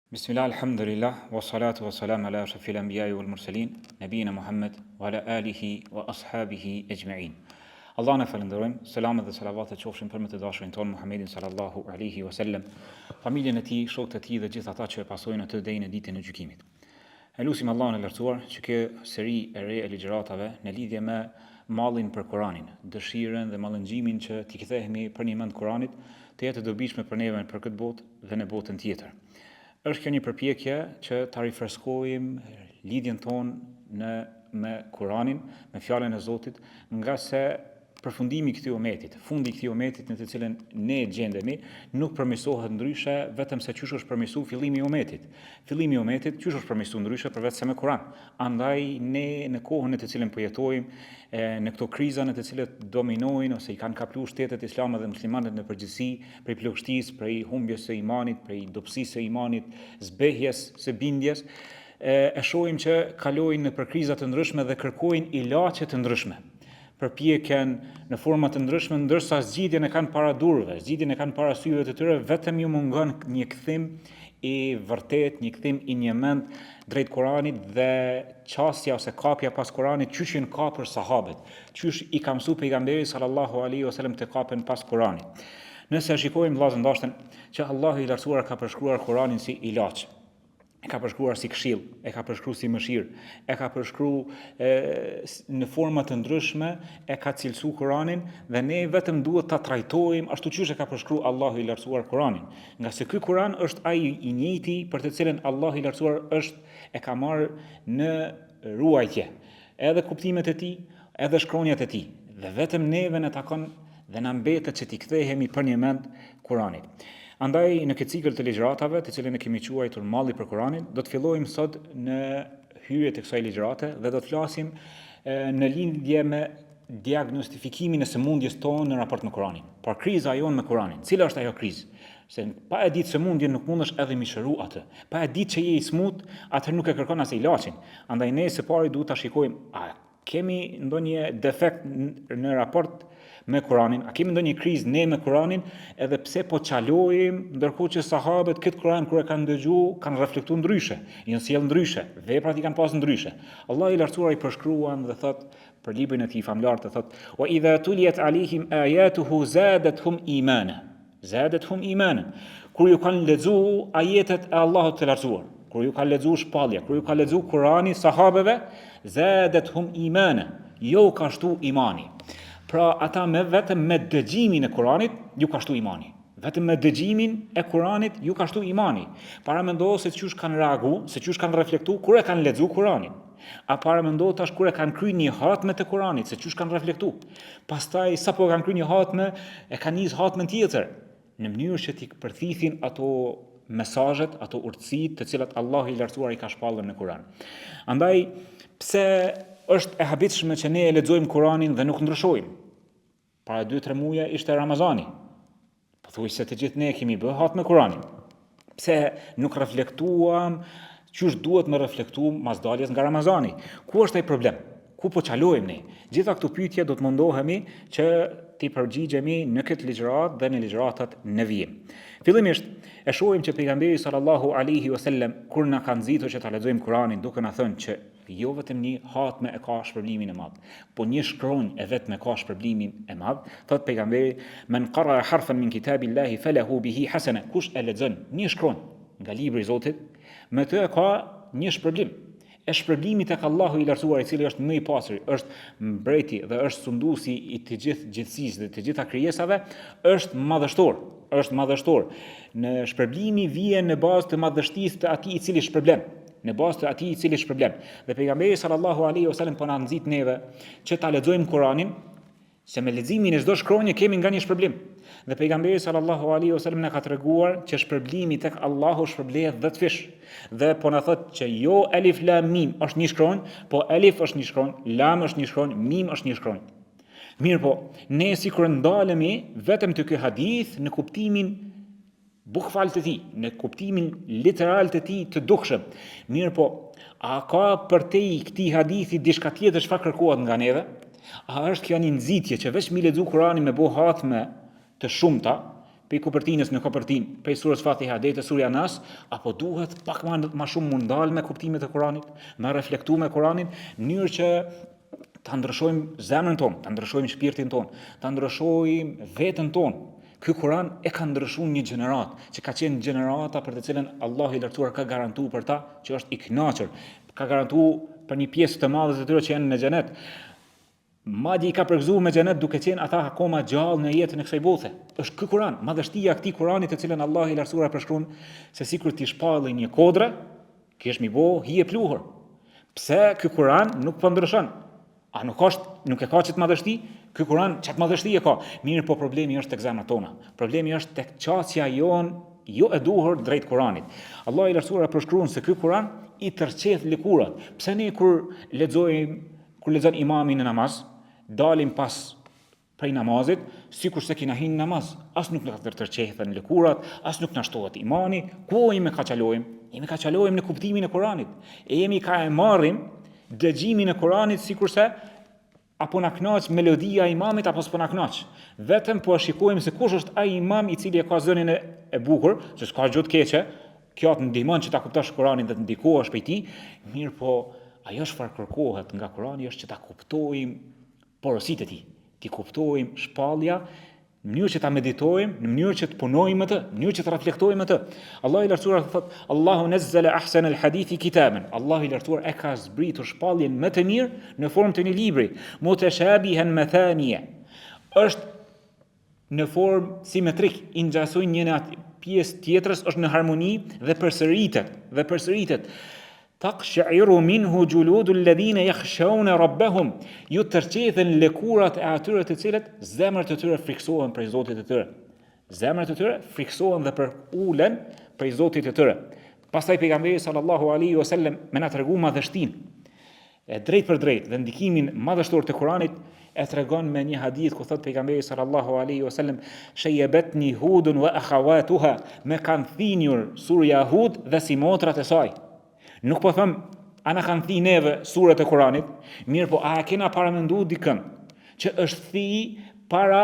Bismillah, alhamdulillah, wa salatu wa salam ala ashrafil anbiya'i wal mursalin, nabiyina Muhammad wa ala alihi wa ashabihi ajma'in. Allah në falenderojmë, selamet dhe salavatet qofshin për më të dashurin tonë Muhammedin sallallahu alaihi wasallam, familjen e tij, shokët e tij dhe gjithë ata që e pasojnë atë deri në ditën e gjykimit. Elusim Allahun e lartësuar që kjo seri e re e ligjëratave në lidhje me mallin për Kur'anin, dëshirën dhe mallëngjimin që t'i kthehemi për një mend Kur'anit, të jetë e dobishme për neve për këtë botë dhe në botën tjetër. Është kjo një përpjekje që ta rifreskojmë lidhjen tonë me Kur'anin, me fjalën e Zotit, nga se përfundimi i këtij umetit, fundi i këtij umetit në të cilën ne gjendemi, nuk përmirësohet ndryshe vetëm se çysh është përmirësuar fillimi i umetit. Fillimi i umetit çysh është përmirësuar ndryshe përveç se me Kur'an. Andaj ne në kohën në të cilën po jetojmë, në këto kriza në të cilat dominojnë ose i kanë kapluar shtetet islame dhe muslimanët në përgjithësi, prej plagështisë, prej humbjes së imanit, prej dobësisë së imanit, zbehjes së bindjes, e shohim që kalojnë në për kriza të ndryshme dhe kërkojnë ilaçe të ndryshme. Përpjekjen në forma të ndryshme, ndërsa zgjidhjen e kanë para durve, zgjidhjen e kanë para syve të tyre, vetëm ju mungon një kthim i vërtet, një kthim i një mend drejt Kuranit dhe qasja ose kapja pas Kuranit, qysh janë kapur sahabët, qysh i ka mësuar pejgamberi sallallahu alaihi wasallam të kapen pas Kuranit. Nëse shikojmë vëllezër ndoshta që Allahu i lartësuar ka përshkruar Kuranin si ilaç, e ka përshkruar si këshill, e ka përshkruar si mëshirë, e ka përshkruar në forma të ndryshme, e ka cilësuar Kuranin dhe ne vetëm duhet ta trajtojmë ashtu siç e ka përshkruar Allahu i lartësuar Kuranin. Nga se ky Kuran është ai i njëjti për të cilën Allahu i lartësuar e ka marrë në ruajtje, edhe kuptimet e tij, edhe shkronjat e tij. Dhe vetëm neve na takon dhe na mbetet që t'i kthehemi për një mend Kuranit. Andaj në këtë cikël të ligjëratave, të cilën e kemi quajtur malli për Kuranin, do të fillojmë sot në hyrje të kësaj ligjërate dhe do të flasim në lidhje me diagnostifikimin e sëmundjes tonë në raport me Kuranin. Por kriza jonë me Kuranin, cila është ajo krizë? Se pa e ditë sëmundjen nuk mundesh edhe mi shëru atë. Pa e ditë që je i smut, atëherë nuk e kërkon as ilaçin. Andaj ne së pari duhet ta shikojmë, a kemi ndonjë defekt në raport me Kuranin, a kemi ndonjë krizë ne me Kuranin, edhe pse po çalojmë, ndërkohë që sahabët këtë Kuran kur e kanë dëgjuar, kanë reflektuar ndryshe, janë sjell ndryshe, veprat i kanë pasur ndryshe. Allah i lartësuar i përshkruan dhe thot për librin e tij famlar të thot: "Wa idha tuliyat alihim ayatuhu zadatuhum imana." Zadatuhum imana. Kur ju kanë lexuar ajetet e Allahut të lartësuar, kur ju kanë lexuar shpallja, kur ju kanë lexuar Kurani sahabeve, zadatuhum imana. Jo ka shtu imani. Pra ata vetëm me dëgjimin e Kuranit ju ka shtu imani. Vetëm me dëgjimin e Kuranit ju ka shtu imani. Para mendohu se çysh kanë reaguar, se çysh kanë reflektuar kur e kanë lexuar Kuranin. A para mendohu tash kur e kanë kryer një hatme të Kuranit, se çysh kanë reflektuar. Pastaj sapo kanë kryer një hatme, e kanë nis hatmen tjetër në mënyrë që t'i përthithin ato mesazhet, ato urtësitë të cilat Allahu i lartësuar i ka shpallur në Kuran. Andaj pse është e habitshme që ne e lexojmë Kuranin dhe nuk ndryshojmë. Para 2-3 muaj ishte Ramazani. Pothuajse të gjithë ne kemi bërë hat me Kuranin. Pse nuk reflektuam çysh duhet me reflektuar mas daljes nga Ramazani? Ku është ai problem? Ku po çalojmë ne? Gjitha këto pyetje do të mundohemi që t'i përgjigjemi në këtë ligjërat dhe në ligjëratat në vijim. Fillimisht e shohim që pejgamberi sallallahu alaihi wasallam kur na ka nxitur që ta lexojmë Kuranin, duke na thënë që jo vetëm një hatme e ka shpërblimin e madh, po një shkronjë e vetme ka shpërblimin e madh. Thot pejgamberi: "Men qara harfan min kitabillahi falahu bihi hasana." Kush e lexon një shkronjë nga libri i Zotit, me të e ka një shpërblim. E shpërblimi tek Allahu i lartësuar, i cili është më i pastër, është mbreti dhe është sunduesi i të gjithë gjithësisë dhe të gjitha krijesave, është madhështor. Në shpërblimi vjen në bazë të madhështisë të atij i cili shpërblen. Në bazë të atij i cili shpërblen. Dhe pejgamberi sallallahu alaihi wasallam po na nxit neve që ta lexojmë Kuranin, se me leximin e çdo shkronje kemi nga një shpërblim. Dhe pejgamberi sallallahu alaihi wasallam na ka treguar që shpërblimi tek Allahu shpërblehet 10 fish. Dhe po na thot që jo alif lam mim është një shkronjë, po alif është një shkronjë, lam është një shkronjë, mim është një shkronjë. Mirë po, ne sikur ndalemi vetëm te ky hadith në kuptimin bukfal të tij, në kuptimin literal të tij të dukshëm. Mirë po, a ka për te këtij hadithi diçka tjetër çfarë kërkohet nga neve? A është kjo një nxitje që veç mi lexu Kuranin me bo hatme të shumta, prej kopertinës në kopertinë, prej surës Fatiha deri te surja Nas, apo duhet pak më shumë mund dal me kuptimet e Kuranit, me reflektu me Kuranin, në mënyrë që ta ndryshojmë zemrën tonë, ta ndryshojmë shpirtin tonë, ta ndryshojmë veten tonë. Ky Kur'an e ka ndryshuar një gjenerat, që ka qenë gjenerata për të cilën Allahu i lartësuar ka garantuar për ta që është i kënaqur, ka garantuar për një pjesë të madhe të tyre që janë në xhenet. Madje i ka përgëzuar me xhenet duke qenë ata akoma gjallë në jetën e kësaj bote. Është ky Kur'an, madhështia e këtij Kur'ani të cilën Allahu i lartësuar përshkruan se sikur ti shpallë një kodre, kish mi bo hije pluhur. Pse ky Kur'an nuk po ndryshon? A nuk e ka çet madhështi? Ky Kur'an çat madhështi e ka. Mirë, po problemi është tek zemrat tona. Problemi është tek çaqja jon jo e duhur drejt Kur'anit. Allahu i lartësuar përshkruan se ky Kur'an i tërçeth lëkurat. Pse ne kur lexon imami në namaz, dalim pas prej namazit, sikur se kina hin namaz, as nuk na tërçethen lëkurat, as nuk na shtohet imani, ku jemi ka çalojmë? Jemi ka çalojmë në kuptimin e Kur'anit. E jemi ka e marrim dëgjimin e Kur'anit sikurse apo na kënaq melodia e imamit apo s'po na kënaq. Vetëm po shikojmë se kush është ai imam i cili e ka zënin e bukur, që s'ka gjë të keqe, kjo të ndihmon që ta kuptosh Kur'anin dhe të ndikohesh prej tij, mirë po ajo çfarë kërkohet nga Kur'ani është që ta kuptojmë porositë e tij, ti kuptojmë shpallja, në mënyrë që ta meditojmë, në mënyrë që të punojmë atë, në mënyrë që të reflektojmë atë. Allahu i lartësuar thot: Allahu nazzala ahsana al-hadithi kitaban. Allahu i lartësuar e ka zbritur shpalljen më të mirë në formë të një libri, mutashabihan mathaniya. Është në formë simetrik, i ngjasojnë një në pjesë tjetrës, është në harmoni dhe përsëritet. Taqsha'iru minhu juludul ladhina yakhshawna rabbahum. Ju tërçethen lëkurat e atyre të cilët zemrat e tyre friksohen prej Zotit të tyre. Zemrat e tyre friksohen dhe ulen prej Zotit të tyre. Pastaj pejgamberi sallallahu alaihi wasallam më na tregu madhështinë e drejt për drejt dhe ndikimin madhështor të Kuranit e tregon me një hadith ku thot pejgamberi sallallahu alaihi wasallam: "Shayyabatni Hudun wa akhawatuha", me kanë thinjur surja Hud dhe si motrat e saj. Nuk po them ana kanë thi neve surat e Kuranit, mirë po a kena paramendu dikën që është thi para,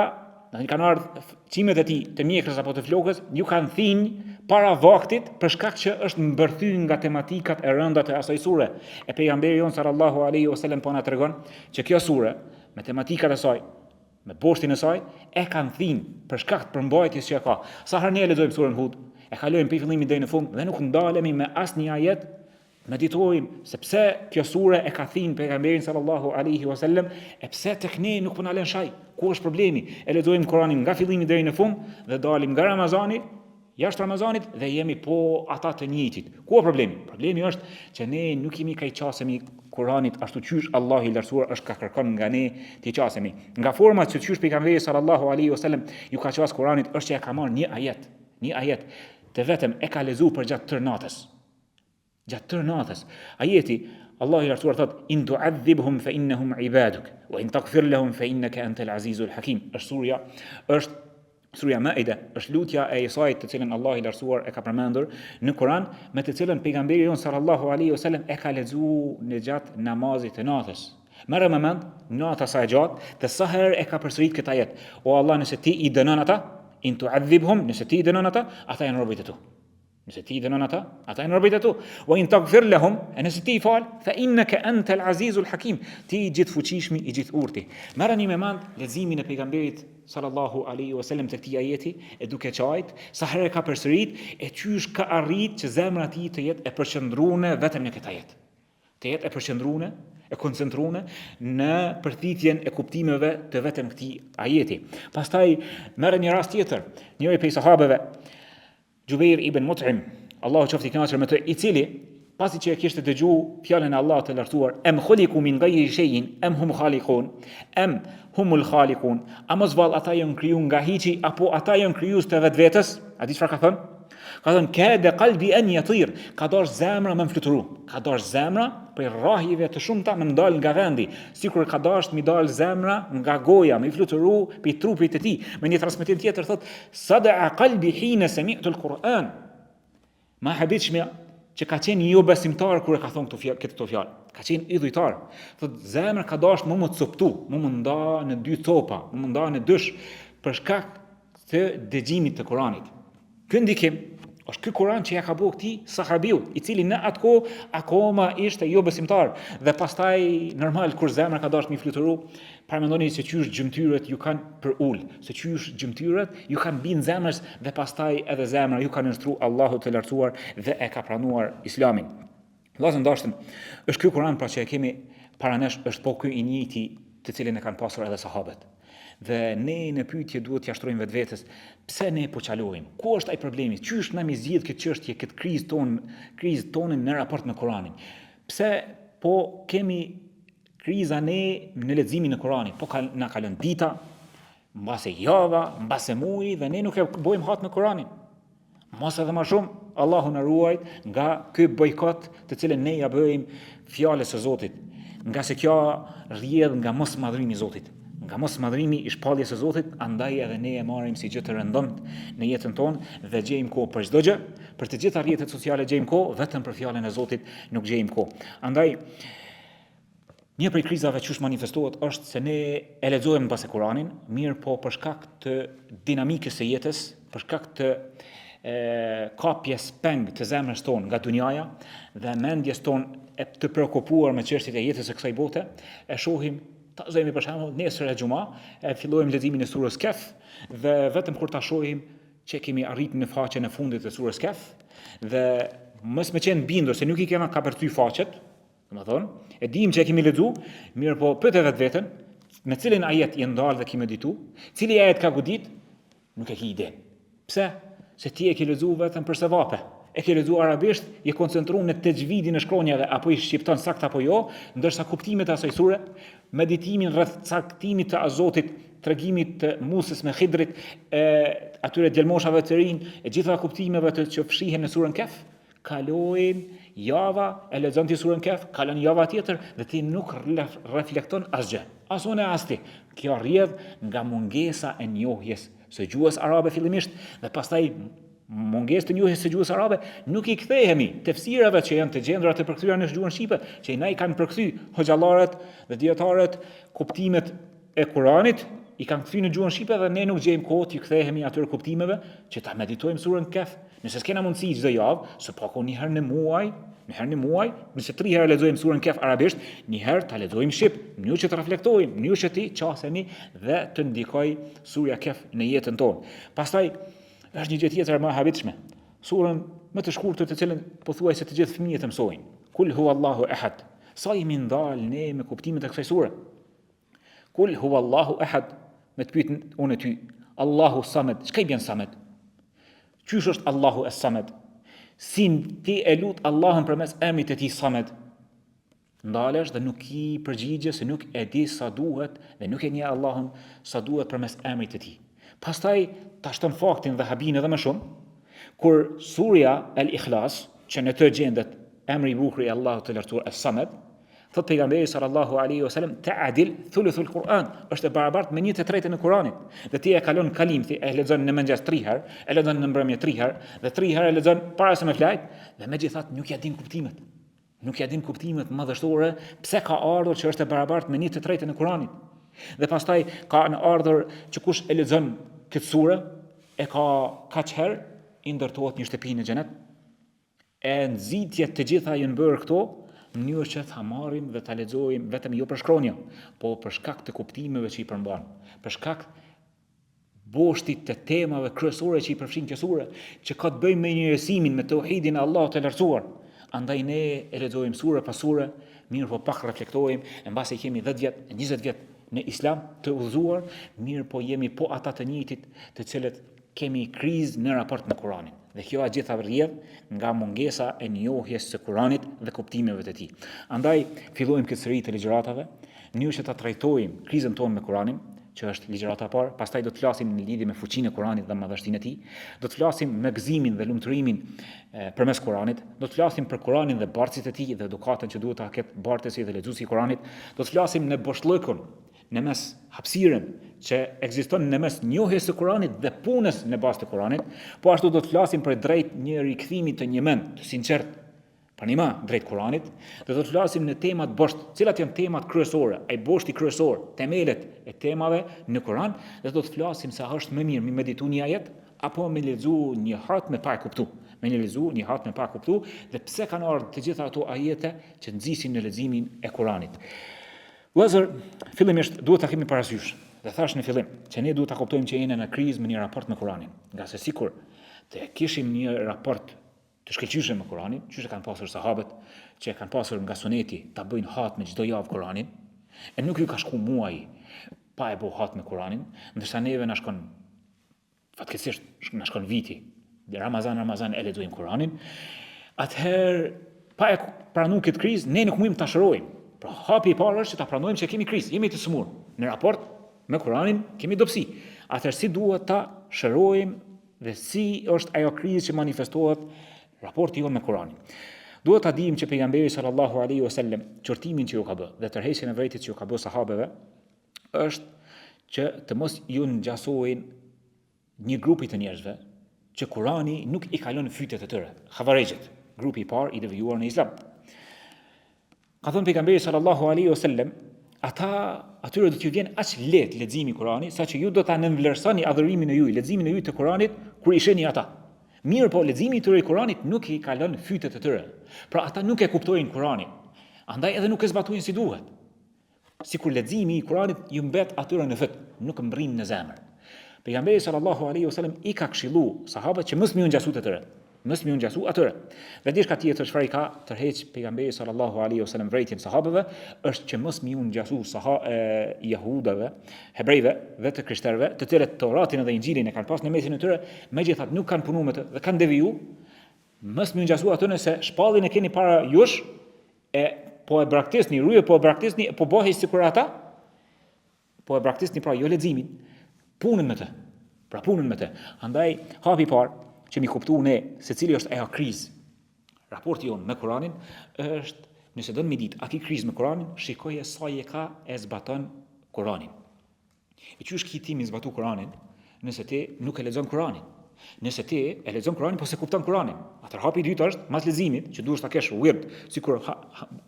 në kanë ardhur çimet e tij të mjekrës apo të flokës, ju kanë thinj para vaktit për shkak që është mbërthyr nga tematikat e rënda të asaj sure. E pejgamberi jon sallallahu alaihi wasallam po na tregon që kjo sure me tematikat e saj, me poshtin e saj, e kanë thinj për shkak të përmbajtjes që ka. Sa herë ne lexojmë surën Hud, e kalojmë prej fillimit deri në fund dhe nuk ndalemi me asnjë ajet. Meditojmë se pse kjo sure e ka thënë pejgamberin sallallahu alaihi wasallam, e pse tek ne nuk po na lën shaj. Ku është problemi? E lexojmë Kur'anin nga fillimi deri në fund dhe dalim nga Ramazani, jashtë Ramazanit dhe jemi po ata të njëjtit. Ku është problemi? Problemi është që ne nuk jemi ka i qasemi Kur'anit ashtu qysh Allahu i lartësuar është ka kërkon nga ne të qasemi. Nga forma që qysh pejgamberi sallallahu alaihi wasallam ju ka qas Kur'anit është që e ka marrë një ajet të vetëm e ka lexuar për gjatë tërë natës. Gjatë tërë natës. Ajeti, Allahu i lartësuar thot: "In tu'adhibhum fa innahum ibaduk, wa in taghfir lahum fa innaka antal azizul hakim." Është surja Maida, është lutja e Isait të cilën Allahu i lartësuar e ka përmendur në Kur'an, me të cilën pejgamberi jon sallallahu alaihi wasallam e ka lexuar në gjatë namazit të natës. Merë më mend, nata sa e gjatë, të sa herë e ka përsërit këtë ajet. O Allah, nëse ti i dënon ata, in tu'adhibhum, nëse ti i dënon ata, ata janë robët e tu. Nëse ti i dënon ata janë robët e tu. Wa in taghfir lahum, nëse ti i fal, fa innaka antal azizul hakim, ti i gjithë fuqishmi, i gjithë urti. Merrni me mend leximin e pejgamberit sallallahu alaihi wasallam të këtij ajeti, e duke qajt sa herë ka përsërit, e qysh ka arrit që zemra e tij të jetë e përqendruar vetëm në këtë ajet. Të jetë e përqendruar, e koncentruar në përthitjen e kuptimeve të vetëm këtij ajeti. Pastaj merr një rast tjetër, njëri prej sahabeve, Jubair ibn Mut'im, Allahu qoftë i kënaqur me të, i cili pasi që e kishte dëgjuar fjalën e Allahut të lartësuar, em khuliqu min ghayri shay'in am hum khaliqun, am humul khaliqun, a mos vall ata janë krijuar nga hiçi apo ata janë krijues të vetvetes? A di çfarë ka thënë? Ka thënë kada qalbi an yatir, ka dash zemra më fluturu, ka dash zemra për rrahjeve të shumta më ndal nga vendi, sikur ka dash mi dal zemra nga goja, më fluturu pi trupit të tij. Me një transmetim tjetër thotë sada qalbi hina sami'tu al-Quran. Ma habitshme që ka qenë jo besimtar kur e ka thonë këto fjalë. Ka qenë idhujtar. Thotë zemra ka dash më të coptu, më nda në dy copa, më nda në dysh për shkak të dëgjimit të Kuranit. Ky ndikim është ky Kur'an që ja ka bëu këtij sahabiu, I cili në atë kohë akoma ishte jo besimtar dhe pastaj normal kur zemra ka dashur mi fluturu, parmendoni se qysh gjymtyrët ju kanë për ul, se qysh gjymtyrët ju kanë bind zemrës dhe pastaj edhe zemra ju kanë nështruar Allahu të lartësuar dhe e ka pranuar Islamin. Vëllezër dashëm, është ky Kur'an pra që e kemi para nesh, është po ky I njëjti të cilin e kanë pasur edhe sahabët. Dhe ne në pyetje duhet t'ia shtrojmë vetvetes, pse ne po çalojmë? Ku është ai problemi? Qysh na mi zgjidh këtë çështje, këtë krizë tonë në raport me Kur'anin? Pse po kemi kriza ne në leximin e Kur'anit? Po na kalon dita, mbase java, mbase muji dhe ne nuk e bëjmë hat me Kur'anin. Mos edhe më shumë, Allahu na ruajt nga ky bojkot të cilën ne ja bëjmë fjalës së Zotit, nga se kjo rrjedh nga mosmadhrimi I Zotit. Nga mosmadhrimi I shpalljes së Zotit, andaj edhe ne e marrim si gjë të rëndomt në jetën tonë dhe gjejmë kohë për çdo gjë, për të gjitha rrjetet sociale gjejmë kohë, vetëm për fjalën e Zotit nuk gjejmë kohë. Andaj një prej krizave që manifestohet është se ne e lexojmë pas Kur'anin, mirë po për shkak të dinamikës së jetës, për shkak të kapjes peng të zemrës tonë nga dunjaja dhe mendjes tonë të preokupuar me çështjet e jetës së kësaj bote, e shohim ta zëmi për shembull nesër e xuma, e fillojmë leximin e surës Kehf dhe vetëm kur ta shohim që kemi arritur në faqen e fundit të surës Kehf dhe mos më qenë bindur se nuk I kemi kapërcy faqet, domethënë, e dim që e kemi lexuar, mirë po pyet vetveten, me cilin ajet I ndal dhe kemi ditu, cili ajet ka godit, nuk e ke ide. Pse? Se ti e ke lexuar vetëm për sevape. E ke lexuar arabisht, je koncentruar në tajvidin e shkronjave apo I shqipton sakt apo jo, ndërsa kuptimet e asaj sure, meditimin rreth caktimit të Azotit, tregimit të Musës me Khidrit, atyre djelmoshave të rinj, e gjitha kuptimeve të që fshihen në surën Kehf, kalojnë java, e lexon ti surën Kehf, kalon java tjetër dhe ti nuk reflekton asgjë. As unë as ti. Kjo rrjedh nga mungesa e njohjes së gjuhës arabe fillimisht dhe pastaj mungesë të njohjes së gjuhës arabe, nuk I kthehemi tefsirave që janë të gjendura të përkthyera në gjuhën shqipe, që na I kanë përkthy hoxhallarët dhe dietarët kuptimet e Kuranit, I kanë kthyer në gjuhën shqipe dhe ne nuk gjejmë kohë të kthehemi atyre kuptimeve që ta meditojmë surën Kehf. Nëse s'kena mundësi çdo javë, së paku një herë në muaj, nëse 3 herë lexojmë surën Kehf arabisht, një herë ta lexojmë shqip, mënyrë që të reflektojmë, mënyrë që ti qasemi dhe të ndikoj surja Kehf në jetën tonë. Pastaj është një gjë tjetër më e habitshme. Surën më të shkurtër të cilën pothuajse të gjithë fëmijët e mësojnë. Kul huwallahu ahad. Sa jemi ndal ne me kuptimet e kësaj sure. Kul huwallahu ahad. Me të pyet unë ty, Allahu Samad. Çka I bën Samad? Qysh është Allahu as-Samad? Si ti e lut Allahun përmes emrit të tij Samad? Ndalesh dhe nuk I përgjigje se nuk e di sa duhet dhe nuk e njeh Allahun sa duhet përmes emrit të tij. Pastaj ta shton faktin dhe habin edhe më shumë, kur surja Al-Ikhlas, që në të gjendet emri I bukur I Allahut të lartësuar As-Samad, thot pejgamberi sallallahu alaihi wasallam ta'dil thuluthul Quran, është e barabartë me 1/3 e Kuranit. Dhe ti e kalon kalim, ti e lexon në mëngjes 3 herë, e lexon në mbrëmje 3 herë, dhe 3 herë e lexon para se me flajt, dhe megjithatë nuk ja din kuptimet. Nuk ja din kuptimet madhështore, pse ka ardhur që është e barabartë me 1/3 e Kuranit. Dhe pastaj ka në ardhur që kush e lexon këtë sure e ka kaq herë I ndërtohet një shtëpi në xhenet. E nxitjet të gjitha janë bërë këto në mënyrë që ta marrim dhe ta lexojmë vetëm jo për shkronja, po për shkak të kuptimeve që I përmban, për shkak boshtit të temave kryesore që I përfshin kjo sure, që ka të bëjë me njerëzimin, me tauhidin e Allahut të lartësuar. Andaj ne e lexojmë sure pas sure, mirë po pak reflektojmë, e mbasi kemi 10 vjet, 20 vjet në Islam të udhëzuar, mirë po jemi po ata të njëjtit të cilët kemi krizë në raport me Kuranin. Dhe kjo gjitha rrjedh nga mungesa e njohjes së Kuranit dhe kuptimeve të tij. Andaj fillojmë këtë seri të ligjëratave, në mënyrë që ta trajtojmë krizën tonë me Kuranin, që është ligjërata e parë, pastaj do të flasim në lidhje me fuqinë e Kuranit dhe madhështinë e tij, do të flasim me gëzimin dhe lumturimin përmes Kuranit, do të flasim për Kuranin dhe bartësit e tij dhe edukatën që duhet ta ketë bartësi dhe lexuesi I Kuranit, do të flasim në boshllëkun, në mes hapësirën që ekziston në mes njohjes së Kuranit dhe punës në bazë të Kuranit, po ashtu do të flasim për drejt një rikthimi të një mend të sinqert pranima drejt Kuranit, dhe do të flasim në temat bosht, cilat janë temat kryesore, ai boshti kryesor, temelet e temave në Kuran, dhe do të flasim se a është më mirë me meditu një ajet apo me lexu një hat me pa e kuptu. Me lexu një hat me pa e kuptu dhe pse kanë ardhur të gjitha ato ajete që nxisin në leximin e Kuranit. Vëllazër, fillimisht duhet ta kemi parasysh. Dhe thash në fillim që ne duhet ta kuptojmë që jemi në krizë me një raport me Kuranin. Nga se sikur të kishim një raport të shkëlqyeshëm me Kuranin, që kanë pasur sahabët, që kanë pasur nga suneti ta bëjnë hat me çdo javë Kuranin, e nuk ju ka shku muaji pa e bëu hat me Kuranin, ndërsa neve na shkon fatkeqësisht na shkon viti. Ramazan e lexojmë Kuranin. Atëherë pa e pranuar këtë krizë, ne nuk mundim ta shërojmë. Pra hapi i parë është që ta pranojmë se kemi krizë, jemi të smur. Në raport me Kuranin kemi dobësi. Atëherë si duhet ta shërojmë dhe si është ajo krizë që manifestohet raporti jonë me Kuranin. Duhet ta dimë që pejgamberi sallallahu alaihi wasallam çortimin që ju ka bërë dhe tërheqjen e vërtetit që ju ka bërë sahabeve është që të mos ju ngjasojnë një grupi të njerëzve që Kurani nuk i kalon fytyrat e tyre. Khavarejët, grupi i parë i devijuar në Islam. Ka thënë pejgamberi sallallahu alaihi wasallam, atyre do t'ju vjen aq lehtë leximi i Kuranit, saqë ju do ta nënvlerësoni adhurimin e juaj, leximin e juaj të Kuranit kur i shihni ata. Mirë po, leximi i tyre i Kuranit nuk i kalon fytyrat e tyre. Pra ata nuk e kuptojnë Kuranin. Andaj edhe nuk e zbatojnë si duhet. Sikur leximi i Kuranit ju mbet atyre në fyt, nuk mbrin në zemër. Pejgamberi sallallahu alaihi wasallam i ka këshilluar sahabët që mos më ngjasu të tyre. Mos më ngjasu atyre. Dhe diçka tjetër çfarë ka tërheq pejgamberi sallallahu alaihi wasallam vërejtjen sahabëve është që mos më ngjasu jehudave, hebrejve dhe të krishterëve, të cilët Toratin dhe Injilin e kanë pas në mesin e tyre, megjithatë nuk kanë punuar me të dhe kanë deviju. Mos më ngjasu atyre se shpallin e keni para jush e po e braktisni, rrye po e braktisni, po bëhej sikur ata po e braktisni pra jo leximin, punën me të. Pra punën me të. Andaj hapi i parë që mi kuptu ne se cili është ajo krizë. Raporti jonë me Kuranin është, nëse do në mi ditë, a ki krizë me Kuranin, shikoje sa je ka e zbaton Kuranin. E që është ki mi zbatu Kuranin, nëse ti nuk e lexon Kuranin. Nëse ti e lexon Kuranin, po se kupton Kuranin. Atër hapi i dytë është, mas leximit, që duhet ta kesh wird, sikur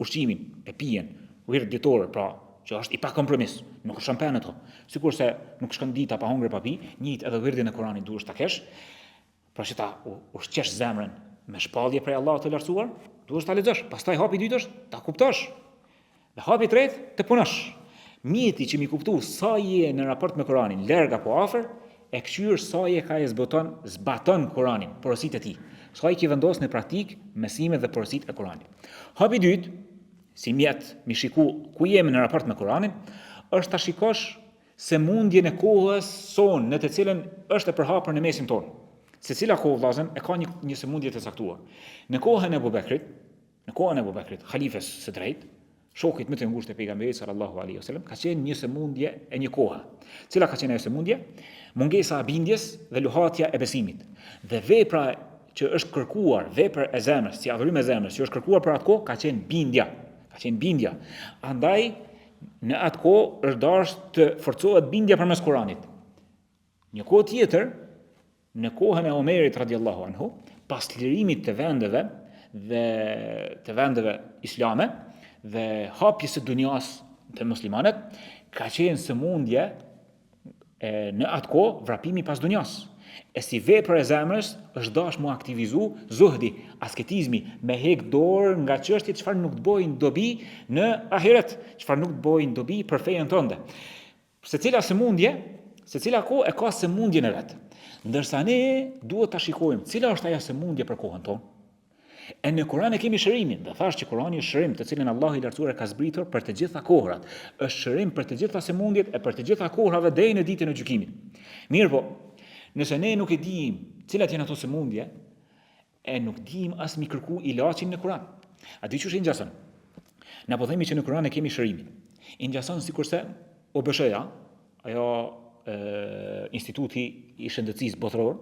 ushqimin e pijen, wird ditor, pra, që është i pa kompromis, nuk është shampen ato. Sikur se nuk shkon dita pa hungër pa pi, njëjtë edhe virdin e Kuranit duhet ta kesh. Pra që ta ushqesh zemrën me shpallje prej Allahut të lartësuar, duhet ta lexosh. Pastaj hapi i dytë është ta kuptosh. Dhe hapi i tretë të punosh. Mjeti që mi kuptu sa je në raport me Kuranin, larg apo afër, e këshyr sa je ka e zbaton Kuranin, porositë e tij. Sa i ki vendos në praktik mesimet dhe porositë e Kuranit. Hapi i dytë, si mjet mi shiku ku jemi në raport me Kuranin, është ta shikosh sëmundjen e kohës sonë në të cilën është e përhapur në mesin tonë. Se cila kohë vllazën e ka një sëmundje të caktuar. Në kohën e Abu Bekrit, halifes së drejtë, shokit më të ngushtë të pejgamberit sallallahu alaihi wasallam, ka qenë një sëmundje e një kohe. Cila ka qenë ajo sëmundje? Mungesa e bindjes dhe luhatja e besimit. Dhe vepra që është kërkuar, vepër e zemrës, si adhurim e zemrës, që është kërkuar për atë kohë, ka qenë bindja. Andaj në atë kohë është dashur të forcohet bindja përmes Kuranit. Një kohë tjetër, në kohën e Omerit radiallahu anhu, pas lirimit të vendeve islame dhe hapjes së dunjas të muslimanët, ka qenë sëmundje në atë kohë vrapimi pas dunjas. E si vepër e zemrës është dash mu aktivizu zuhdi, asketizmi, me hek dorë nga çështjet çfarë nuk të bojnë dobi në ahiret, çfarë nuk të bojnë dobi për fejen tënde. Secila kohë e ka sëmundjen e vet. Ndërsa ne duhet ta shikojmë cila është ajo sëmundje për kohën tonë. E në Kur'an e kemi shërimin, dhe thash që Kur'ani është shërim të cilin Allahu i lartësuar ka zbritur për të gjitha kohrat. Është shërim për të gjitha sëmundjet e për të gjitha kohrave deri në ditën e gjykimit. Mirë po, nëse ne nuk e dimë cilat janë ato sëmundje, e nuk dimë as mi kërku ilaçin në Kur'an. A di çush i ngjason? Na po themi që në Kur'an e kemi shërimin. I ngjason sikurse OBSH-ja, ajo instituti i shëndetësisë botëror,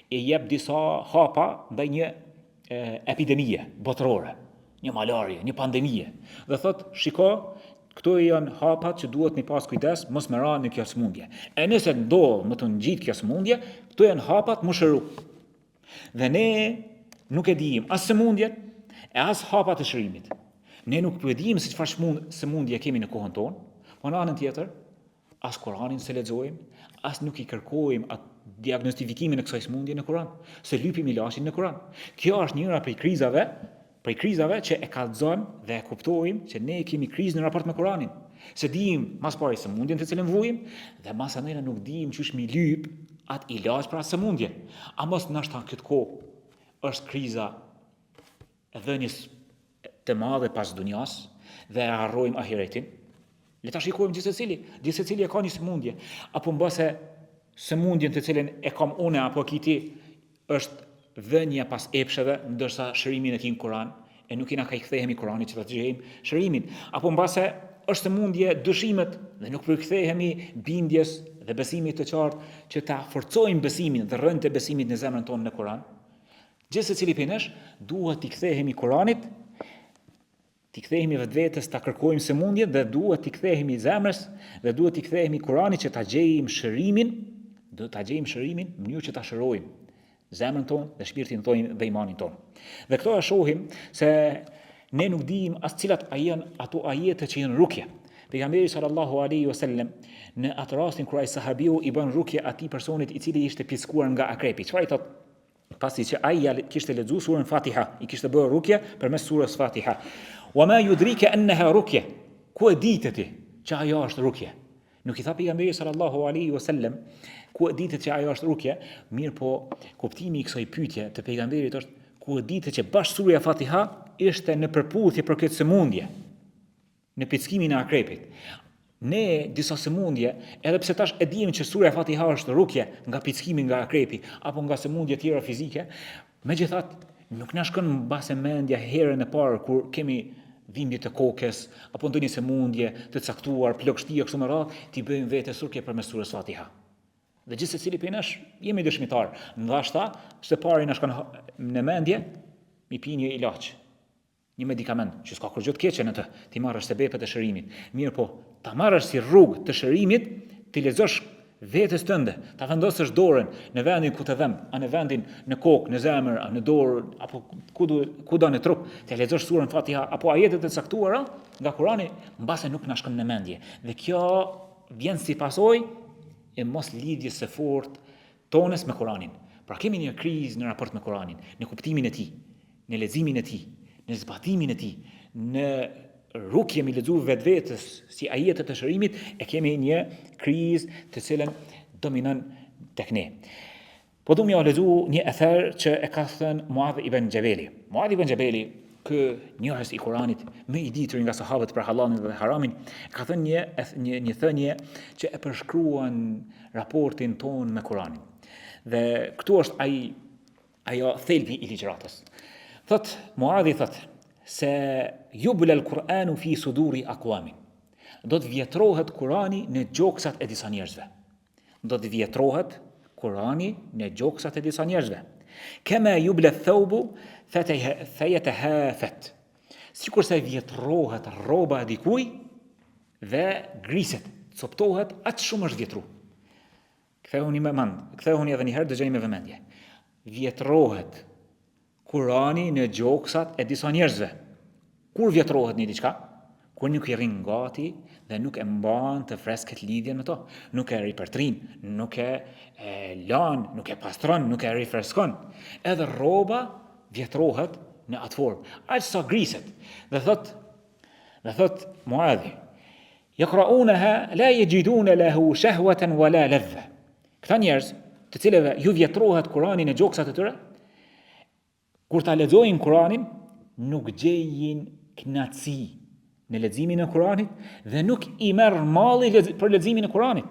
e jep disa hapa ndaj një epidemie botërore, një malarie, një pandemie. Dhe thot, shiko, këto janë hapat që duhet mi pas kujdes, mos me ra në kjo sëmundje. E nëse ndodh më të ngjit kjo sëmundje, këto janë hapat më shëru. Dhe ne nuk e dijmë as sëmundjen, e as hapa të shërimit. Ne nuk po e dimë se çfarë sëmundje kemi në kohën tonë, po në anën tjetër, as Kur'anin se lexojmë, as nuk i kërkojmë atë diagnostifikimin e kësaj sëmundje në Kur'an, se lypim ilaçin në Kur'an. Kjo është njëra prej krizave që e kallëzon dhe e kuptojmë që ne kemi krizë në raport me Kur'anin. Se dijmë mas pari sëmundjen të cilën vujmë dhe mas anëra nuk dijmë çysh mi lyp atë ilaç për atë sëmundje. A mos ndoshta këtë kohë është kriza e dhënies të madhe pas dunjas dhe e harrojmë ahiretin. Le ta shikojmë gjithsecili e ka një sëmundje, apo mbase sëmundjen të cilën e kam unë apo kiti është dhënia pas epsheve, ndërsa shërimin e tij në Kur'an e nuk i na ka i kthehemi Kur'anit që ta dëgjojmë shërimin, apo mbase është sëmundje dyshimet dhe nuk përkthehemi bindjes dhe besimit të qartë që ta forcojmë besimin dhe rrënjtë e besimit në zemrën tonë në Kur'an. Gjithsecili prej nesh duhet t'i kthehemi Kur'anit, t'i kthehemi vetvetes, ta kërkojmë sëmundjen dhe duhet t'i kthehemi zemrës dhe duhet t'i kthehemi Kur'anit që ta gjejmë shërimin, në mënyrë që ta shërojmë zemrën tonë dhe shpirtin tonë dhe imanin tonë. Dhe këto e shohim se ne nuk dijmë as cilat janë ato ajete që janë rukje. Pejgamberi sallallahu alaihi wasallam në atë rastin kur ai sahabiu i bën rukje atij personit i cili ishte pjeskuar nga akrepi. Çfarë i thotë? Pasi që ai kishte lexuar surën Fatiha, i kishte bërë rukje përmes surës Fatiha. Wa ma yudrika annaha rukje. Ku e ditë ti që ajo është rukje? Nuk i tha pejgamberi sallallahu alaihi wasallam ku e ditë që ajo është rukje, mirë po kuptimi i kësaj pyetje të pejgamberit është ku e ditë që bashkë surja Fatiha ishte në përputhje për këtë sëmundje, në pickimin e akrepit. Ne disa sëmundje, edhe pse tash e dimë që surja Fatiha është rukje nga pickimi nga akrepi apo nga sëmundje tjera fizike, megjithatë nuk na shkon mbase mendja herën e parë kur kemi dhimbje të kokës apo ndonjë sëmundje të caktuar, plagështia kështu me radhë, ti bëjmë vetes rukje përmes surës Fatiha. Dhe gjithsecili prej nesh jemi dëshmitar. Ndoshta së pari na shkon në mendje mi pi një ilaç, një medikament që s'ka kur gjë të keqe në të, ti marrësh sebepet e shërimit. Mirë po, ta marrësh si rrugë të shërimit, ti lexosh vetes tënde, ta vendosësh dorën në vendin ku të dhem, a në vendin në kokë, në zemër, a në dorë, apo kudo në trup, ti lexosh surën Fatiha apo ajetet e caktuara nga Kurani, mbase nuk na shkon në mendje. Dhe kjo vjen si pasojë e mos lidhjes së fortë tonës me Kuranin. Pra kemi një krizë në raport me Kuranin, në kuptimin e tij, në leximin e tij, në zbatimin e tij, në rukje mi lexu vetvetes si ajetet e shërimit, e kemi një krizë të cilën dominon tek ne. Po du m'ja lexu një ether që e ka thënë Muadh ibn Jabeli. Muadh ibn Jabeli, ky njohës i Kuranit, më i ditur nga sahabët për halalin dhe haramin, ka thënë një thënie që e përshkruan raportin ton me Kuranin. Dhe këtu është ajo thelbi i ligjëratës. Muadhi thot se yubla al-Qur'anu fi suduri aqwamin. Do të vjetrohet Kurani në gjoksat e disa njerëzve. Kema yubla ath-thawbu fayatahafat. Sikur se vjetrohet rroba e dikujt dhe griset, coptohet, aq shumë është vjetru. Kthehuni edhe një herë, dëgjoni me vëmendje. Vjetrohet Kurani në gjoksat e disa njerëzve. Kur vjetrohet një diçka? Kur nuk i rrin gati dhe nuk e mban të freskët lidhjen me to, nuk e ripërtrin, nuk e lan, nuk e pastron, nuk e rifreskon. Edhe rroba vjetrohet në atë formë, aq sa griset. Dhe thot Muadhi, yaqra'unaha la yajiduna lahu shahwatan wala ladha. Këta njerëz, të cilëve ju vjetrohet Kurani në gjoksat e tyre, kur ta lexojnë Kuranin, nuk gjejnë kënaqësi në leximin e Kuranit dhe nuk i merr malli për leximin e Kuranit.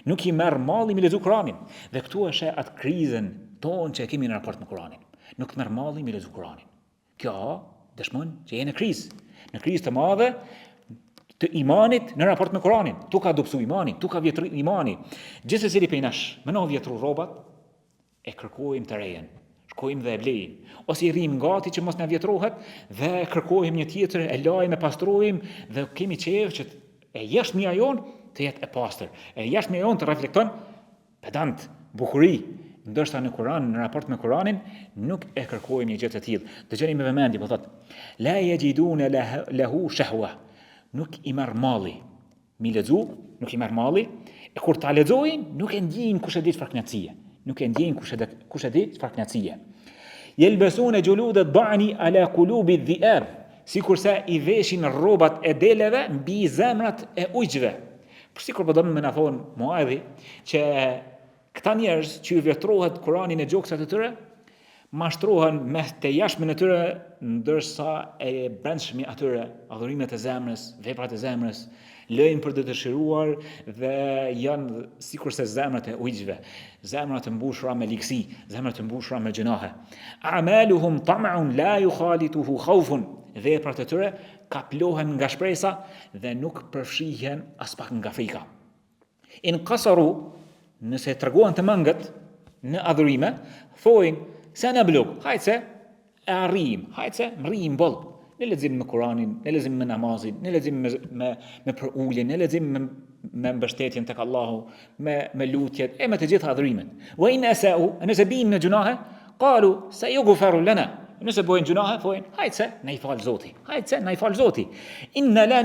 Nuk i merr malli me lexu Kuranin. Dhe këtu është atë krizën tonë që e kemi në raport me Kuranin. Nuk të merr malli me lexu Kuranin. Kjo dëshmon që je në krizë të madhe të imanit në raport me Kuranin. Tu ka dobësu imani, tu ka vjetru imani. Gjithsesi prej nesh, më no vjetru rrobat e kërkojmë të rejen. Shkojmë dhe e blejmë, ose i rrim gati që mos na vjetrohet dhe kërkojmë një tjetër, e lajmë, e pastrojmë dhe kemi qejf që e jashtëmia jon të jetë e pastër, e jashtëmia jon të reflekton pedant, bukuri, ndoshta në Kur'an, në raport me Kur'anin, nuk e kërkojmë një gjë të tillë. Dëgjoni me vëmendje, po thotë: La yajiduna lahu shahwa. Nuk i merr malli. Mi lexu, nuk i merr malli, e kur ta lexojnë, nuk e ndjejnë kush e di çfarë knatësie. Nuk e ndjejnë kush e di çfarë knatësie. Yelbasuna julud ad-da'ni ala qulubi adh-dhi'ab. Sikurse i veshin rrobat e deleve mbi zemrat e ujqve. Për sikur po domun me na thon Muadhi që këta njerëz që i vetrohet Kur'anin e gjoksat e tyre, mashtrohen me të jashtmen e tyre, ndërsa e brendshmi atyre, adhurimet e zemrës, veprat e zemrës, lëjnë për të dëshiruar dhe janë sikurse zemrat e ujqve, zemrat e mbushura me ligësi, zemrat e mbushura me gjunahe. A'maluhum tam'un la yukhalituhu khawfun. Veprat e tyre kaplohen nga shpresa dhe nuk përfshihen as pak nga frika. In qasaru, nëse treguan të mangët në adhurime, thojnë se në blog, hajtë e arrijim, hajtë mrijim boll. Në lexim me Kur'anin, në lexim me namazin, në lexim me përuljen, në lexim me mbështetjen tek Allahu, me lutjet e me të gjitha adhurimet. Wa in asa'u, nëse bijnë në gjunahe, qalu sayughfaru lana. Nëse bojnë gjunahe, thojnë, hajtë na i fal Zoti. Hajtë na i fal Zoti. Inna la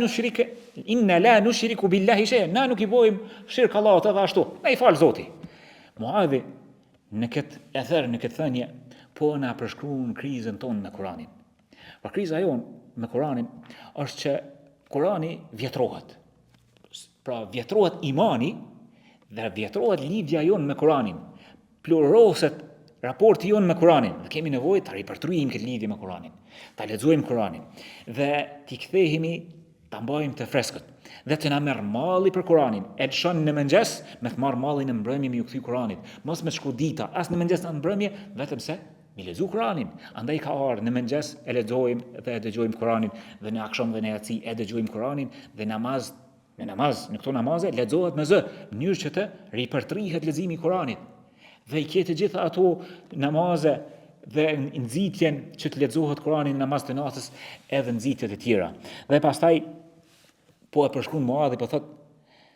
nushriku billahi shay'an. Na nuk i bojmë shirk Allahut edhe ashtu. Na i fal Zoti. Muadhi në këtë ether, në këtë thënie, po na përshkruan krizën tonë me Kur'anin. Por kriza jonë me Kur'anin është që Kur'ani vjetrohet. Pra vjetrohet imani dhe vjetrohet lidhja jonë me Kur'anin. Pluroroset raporti jonë me Kur'anin, dhe kemi nevojë ta ripërtryejmë këtë lidhje me Kur'anin, ta lexojmë Kur'anin dhe t'i kthehemi, ta mbajmë të freskët. Dhe të na merr malli për Kur'anin, e çon në mëngjes, me të marr mallin në mbrëmje me ju kthy Kur'anit, mos me shku dita, as në mëngjes as në mbrëmje, vetëm se mi lexu Kur'anin. Andaj ka ardhur në mëngjes e lexojmë dhe e dëgjojmë Kur'anin, dhe në akşam dhe në yaci e dëgjojmë Kur'anin, dhe në këto namaze lexohet me zë, në mënyrë që të ripërtrihet leximi i Kur'anit. Dhe i kjetë gjitha ato namaze dhe nxitjen që të lexohet Kur'ani në namaz të natës edhe nxitjet e tjera. Dhe pastaj po e përshkruan Muadhi, po thot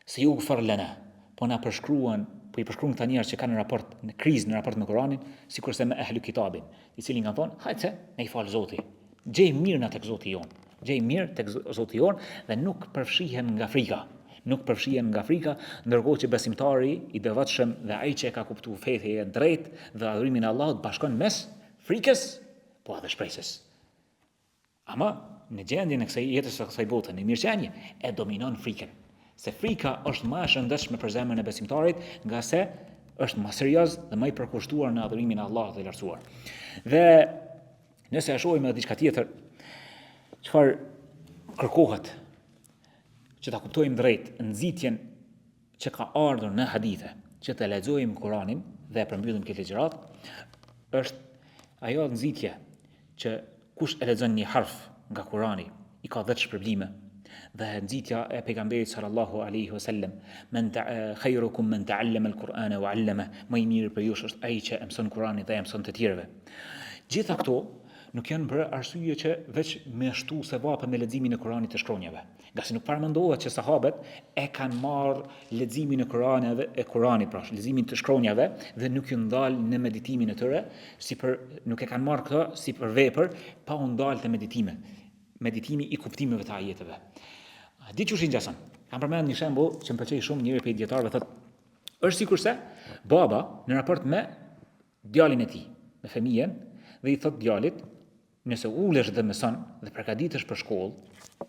se ju gfar lana, po na përshkruan, po i përshkruan këta njerëz që kanë raport në krizë në raport me Kur'anin, sikurse me ehlu kitabin, i cili kanë thonë, hajtë na i fal Zoti. Gjej mirë na tek Zoti jon. Gjej mirë tek Zoti jon dhe nuk përfshihen nga frika. Nuk përfshihen nga frika, ndërkohë që besimtari i devotshëm dhe ai që e ka kuptuar fethin e drejtë dhe adhurimin e Allahut bashkon mes frikës, po edhe shpresës. Ama në gjendjen e kësaj jetës së kësaj bote, në mirëqenie, e dominon frikën. Se frika është më e shëndetshme për zemrën e besimtarit, nga se është më serioz dhe më i përkushtuar në adhurimin e Allahut të lartësuar. Dhe nëse e shohim edhe diçka tjetër, çfarë kërkohet që ta kuptojmë drejt nxitjen që ka ardhur në hadithe, që të lexojmë Kur'anin dhe e përmbyllim këtë ligjërat, është ajo nxitje që kush e lexon një harf nga Kur'ani i ka 10 shpërblime. Dhe nxitja e pejgamberit sallallahu alaihi wasallam, khayrukum man ta'allama al-Qur'ana wa 'allama, më i miri për ju është ai që e mëson Kur'anin dhe e mëson të tjerëve. Gjitha këto nuk janë për arsye që veç me shtu se vape me leximin e Kuranit të shkronjave. Nga se nuk paramendohet që sahabët e kanë marrë leximin e Kuranit, pra leximin të shkronjave dhe nuk ju ndalë në meditimin e tyre, nuk e kanë marrë këtë si për vepër, pa u ndalë të meditimi i kuptimeve të ajeteve. Di çush i ngjason. Kam përmend një shembull që më pëlqej shumë, njëri prej dietarëve thotë, është sikurse baba në raport me djalin e tij, me fëmijën, dhe i thot djalit, nëse ulesh dhe mëson dhe përgatitesh për shkollë,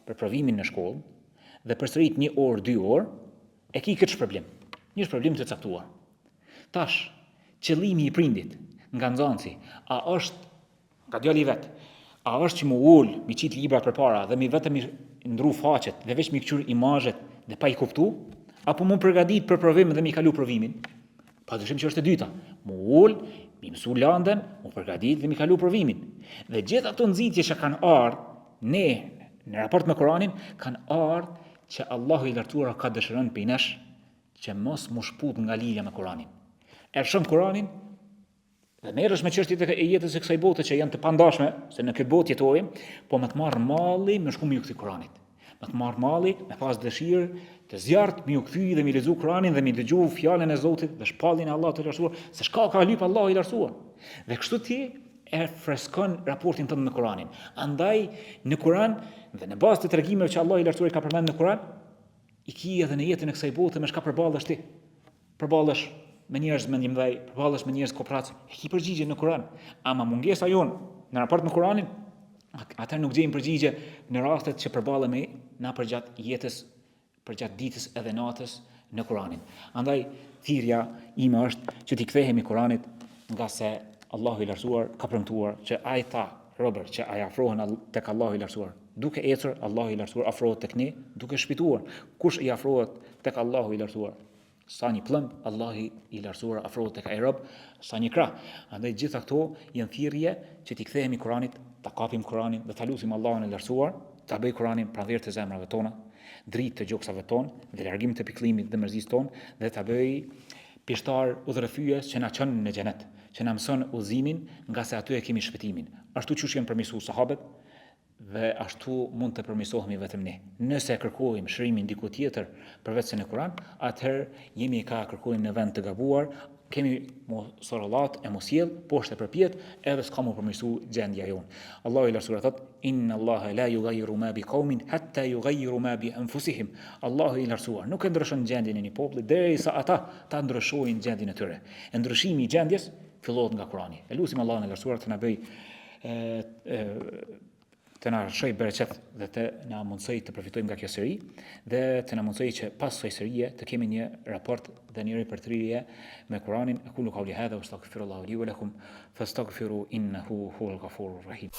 për provimin në shkollë, dhe përsërit 1 orë, 2 orë, e ki këtë shpërblim. Një shpërblim të caktuar. Tash, qëllimi i prindit nga nxënësi, a është nga djali vet, a është që më ul, mi qit librat përpara dhe mi vetëm i ndru faqet dhe veç mi kqyr imazhet dhe pa i kuptu, apo më përgatit për provim dhe mi kalu provimin? Padyshim që është e dyta. Më ul, mi mësu landën, më përgatit dhe mi kalu provimin. Dhe gjithë ato nxitje që kanë ardhur në raport me Kur'anin, kanë ardhur që Allahu i lartuar ka dëshiron prej nesh që mos më shput nga lidhja me Kur'anin. E shëm Kur'anin dhe merresh me çështjet e jetës së kësaj bote që janë të pandashme, se në këtë botë jetojmë, po më të marr malli me shkumë ju këtij Kur'anit. me të marrë malli, me pas dëshirë të zjarrt, mi u kthy dhe mi lexu Kur'anin dhe mi dëgju fjalën e Zotit dhe shpallin e Allahut të lartësuar, se çka ka lyp Allahu i lartësuar. Dhe kështu ti e freskon raportin tënd me Kur'anin. Andaj në Kur'an dhe në bazë të tregimeve që Allahu i lartësuar ka përmendur në Kur'an, i ki edhe në jetën e kësaj bote me çka përballesh ti. Përballesh me njerëz mendimdhej, përballesh me njerëz koprac, e ki përgjigje në Kur'an. Ama mungesa jon në raport me Kur'anin, atë nuk gjejmë përgjigje në rastet që përballemi na përgjat jetës, përgjat ditës edhe natës në Kur'anin. Andaj thirrja ime është që t'i kthehemi Kur'anit, nga se Allahu i lartësuar ka premtuar që ai tha robër që ai afrohen tek Allahu i lartësuar. Duke ecur, Allahu i lartësuar afrohet tek ne, duke shpituar. Kush i afrohet tek Allahu i lartësuar? Sa një plëmb, Allahu i lartësuar afrohet tek ai rob sa një krah. Andaj gjitha këto janë thirrje që t'i kthehemi Kur'anit, ta kapim Kur'anin dhe ta lutim Allahun e lartësuar, ta bëj Kur'anin pranverë të zemrave tona, dritë të gjoksave tonë dhe largim të pikëllimit dhe mërzisë tonë, dhe ta bëj pishtar udhërefyes që na çon në xhenet, që na mëson udhëzimin, nga se aty e kemi shpëtimin. Ashtu siç janë përmirësuar sahabët, dhe ashtu mund të përmirësohemi vetëm ne. Nëse kërkojmë shërimin diku tjetër përveç se në Kur'an, atëherë jemi ka kërkojmë në vend të gabuar, kemi mosorollat e mosjell, poshtë e përpjet, edhe s'ka më përmirësu gjendja jonë. Allahu i lartësuar thotë: Inna Allaha la yughayyiru ma biqaumin hatta yughayyiru ma bi anfusihim. Allahu i lartësuar nuk e ndryshon gjendjen e një populli derisa ata ta ndryshojnë gjendjen e tyre. E ndryshimi i gjendjes fillohet nga Kur'ani. E lutim Allahun e lartësuar të na bëj të na shoj bereqet dhe të na mundsoj të përfitojmë nga kjo seri, dhe të na mundsoj që pas kësaj serie të kemi një raport dhe një repertorie me Kur'anin. Aqulu qawli hadha wa astaghfirullaha li wa lakum fastaghfiru innahu huwal ghafurur rahim.